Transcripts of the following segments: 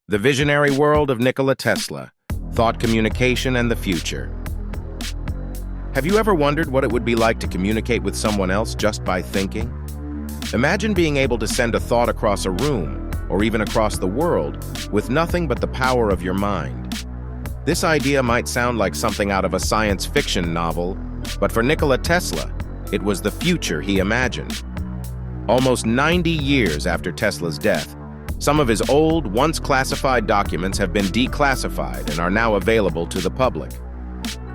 The visionary world of Nikola Tesla, thought communication and the future. Have you ever wondered what it would be like to communicate with someone else just by thinking? Imagine being able to send a thought across a room, or even across the world, with nothing but the power of your mind. This idea might sound like something out of a science fiction novel, but for Nikola Tesla, it was the future he imagined. Almost 90 years after Tesla's death, some of his old, once classified documents have been declassified and are now available to the public.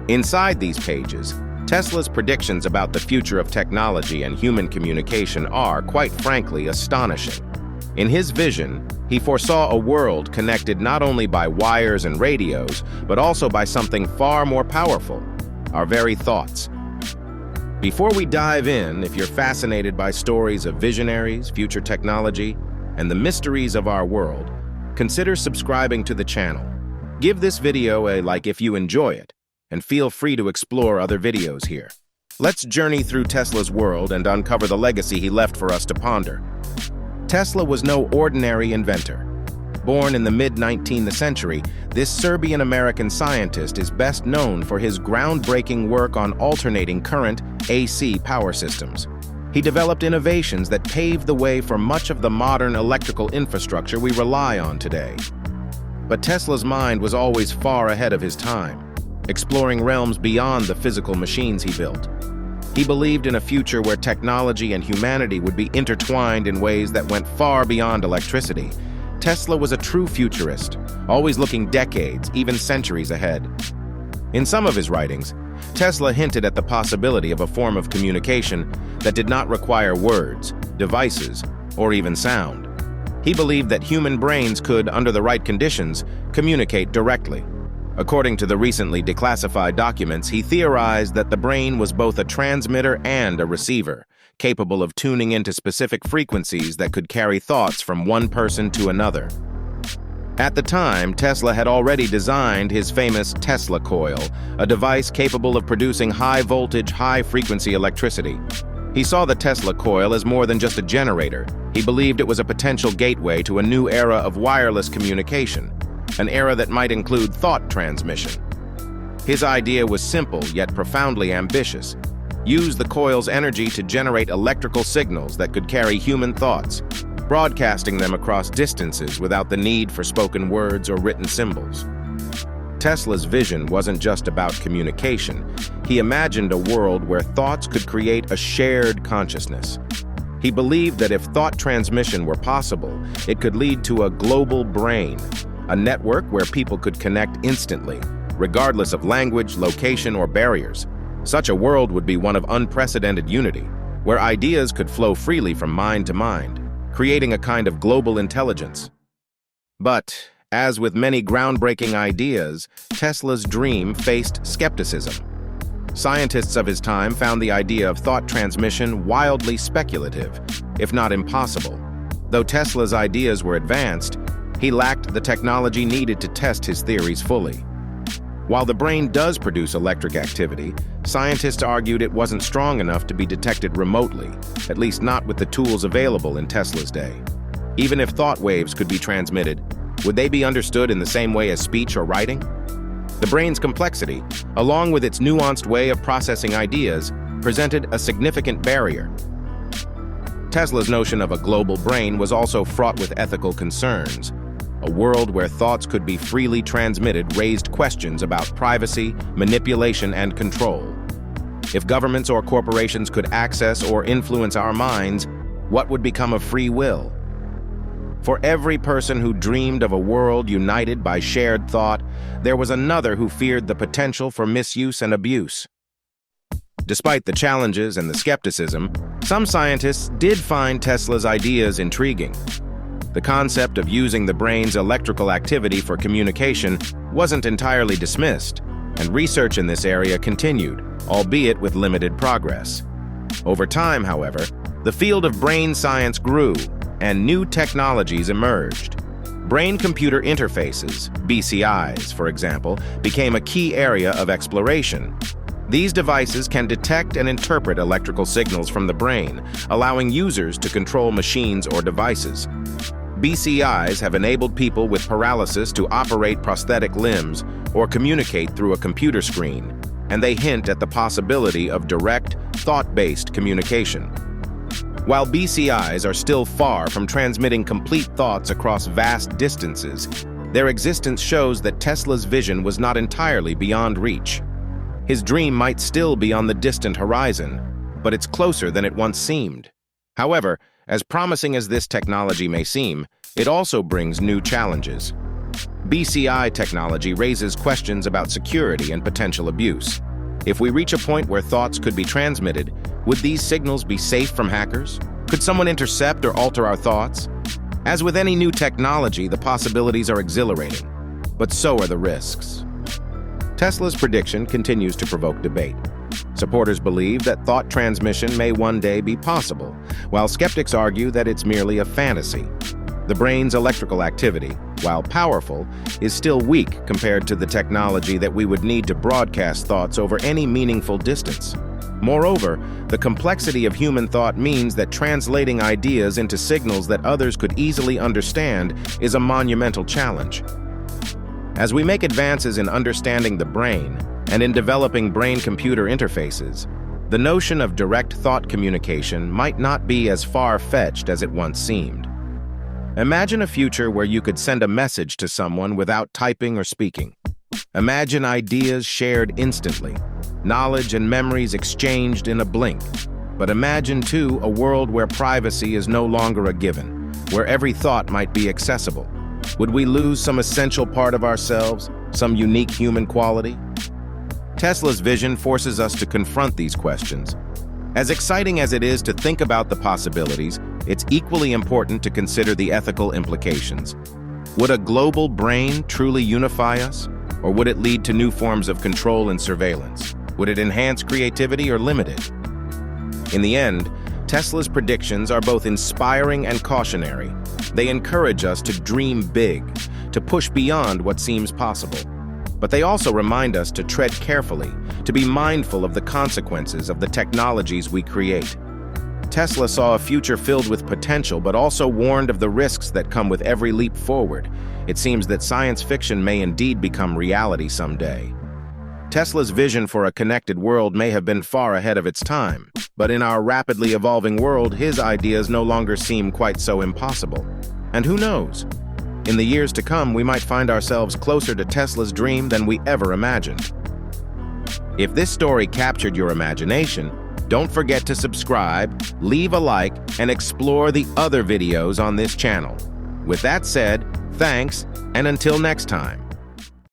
Inside these pages, Tesla's predictions about the future of technology and human communication are, quite frankly, astonishing. In his vision, he foresaw a world connected not only by wires and radios, but also by something far more powerful, our very thoughts. Before we dive in, if you're fascinated by stories of visionaries, future technology, and the mysteries of our world, consider subscribing to the channel. Give this video a like if you enjoy it, and feel free to explore other videos here. Let's journey through Tesla's world and uncover the legacy he left for us to ponder. Tesla was no ordinary inventor. Born in the mid-19th century, this Serbian-American scientist is best known for his groundbreaking work on alternating current AC power systems. He developed innovations that paved the way for much of the modern electrical infrastructure we rely on today. But Tesla's mind was always far ahead of his time, exploring realms beyond the physical machines he built. He believed in a future where technology and humanity would be intertwined in ways that went far beyond electricity. Tesla was a true futurist, always looking decades, even centuries ahead. In some of his writings, Tesla hinted at the possibility of a form of communication that did not require words, devices, or even sound. He believed that human brains could, under the right conditions, communicate directly. According to the recently declassified documents, he theorized that the brain was both a transmitter and a receiver, capable of tuning into specific frequencies that could carry thoughts from one person to another. At the time, Tesla had already designed his famous Tesla coil, a device capable of producing high-voltage, high-frequency electricity. He saw the Tesla coil as more than just a generator. He believed it was a potential gateway to a new era of wireless communication, an era that might include thought transmission. His idea was simple yet profoundly ambitious. Use the coil's energy to generate electrical signals that could carry human thoughts, broadcasting them across distances without the need for spoken words or written symbols. Tesla's vision wasn't just about communication. He imagined a world where thoughts could create a shared consciousness. He believed that if thought transmission were possible, it could lead to a global brain, a network where people could connect instantly, regardless of language, location, or barriers. Such a world would be one of unprecedented unity, where ideas could flow freely from mind to mind, creating a kind of global intelligence. But, as with many groundbreaking ideas, Tesla's dream faced skepticism. Scientists of his time found the idea of thought transmission wildly speculative, if not impossible. Though Tesla's ideas were advanced, he lacked the technology needed to test his theories fully. While the brain does produce electric activity, scientists argued it wasn't strong enough to be detected remotely, at least not with the tools available in Tesla's day. Even if thought waves could be transmitted, would they be understood in the same way as speech or writing? The brain's complexity, along with its nuanced way of processing ideas, presented a significant barrier. Tesla's notion of a global brain was also fraught with ethical concerns. A world where thoughts could be freely transmitted raised questions about privacy, manipulation, and control. If governments or corporations could access or influence our minds, what would become of free will? For every person who dreamed of a world united by shared thought, there was another who feared the potential for misuse and abuse. Despite the challenges and the skepticism, some scientists did find Tesla's ideas intriguing. The concept of using the brain's electrical activity for communication wasn't entirely dismissed, and research in this area continued, albeit with limited progress. Over time, however, the field of brain science grew, and new technologies emerged. Brain-computer interfaces, BCIs, for example, became a key area of exploration. These devices can detect and interpret electrical signals from the brain, allowing users to control machines or devices. BCIs have enabled people with paralysis to operate prosthetic limbs or communicate through a computer screen, and they hint at the possibility of direct, thought-based communication. While BCIs are still far from transmitting complete thoughts across vast distances, their existence shows that Tesla's vision was not entirely beyond reach. His dream might still be on the distant horizon, but it's closer than it once seemed. However, as promising as this technology may seem, it also brings new challenges. BCI technology raises questions about security and potential abuse. If we reach a point where thoughts could be transmitted, would these signals be safe from hackers? Could someone intercept or alter our thoughts? As with any new technology, the possibilities are exhilarating, but so are the risks. Tesla's prediction continues to provoke debate. Supporters believe that thought transmission may one day be possible, while skeptics argue that it's merely a fantasy. The brain's electrical activity, while powerful, is still weak compared to the technology that we would need to broadcast thoughts over any meaningful distance. Moreover, the complexity of human thought means that translating ideas into signals that others could easily understand is a monumental challenge. As we make advances in understanding the brain and in developing brain-computer interfaces, the notion of direct thought communication might not be as far-fetched as it once seemed. Imagine a future where you could send a message to someone without typing or speaking. Imagine ideas shared instantly, knowledge and memories exchanged in a blink. But imagine, too, a world where privacy is no longer a given, where every thought might be accessible. Would we lose some essential part of ourselves, some unique human quality? Tesla's vision forces us to confront these questions. As exciting as it is to think about the possibilities, it's equally important to consider the ethical implications. Would a global brain truly unify us? Or would it lead to new forms of control and surveillance? Would it enhance creativity or limit it? In the end, Tesla's predictions are both inspiring and cautionary. They encourage us to dream big, to push beyond what seems possible. But they also remind us to tread carefully, to be mindful of the consequences of the technologies we create. Tesla saw a future filled with potential, but also warned of the risks that come with every leap forward. It seems that science fiction may indeed become reality someday. Tesla's vision for a connected world may have been far ahead of its time, but in our rapidly evolving world, his ideas no longer seem quite so impossible. And who knows? In the years to come, we might find ourselves closer to Tesla's dream than we ever imagined. If this story captured your imagination, don't forget to subscribe, leave a like, and explore the other videos on this channel. With that said, thanks, and until next time.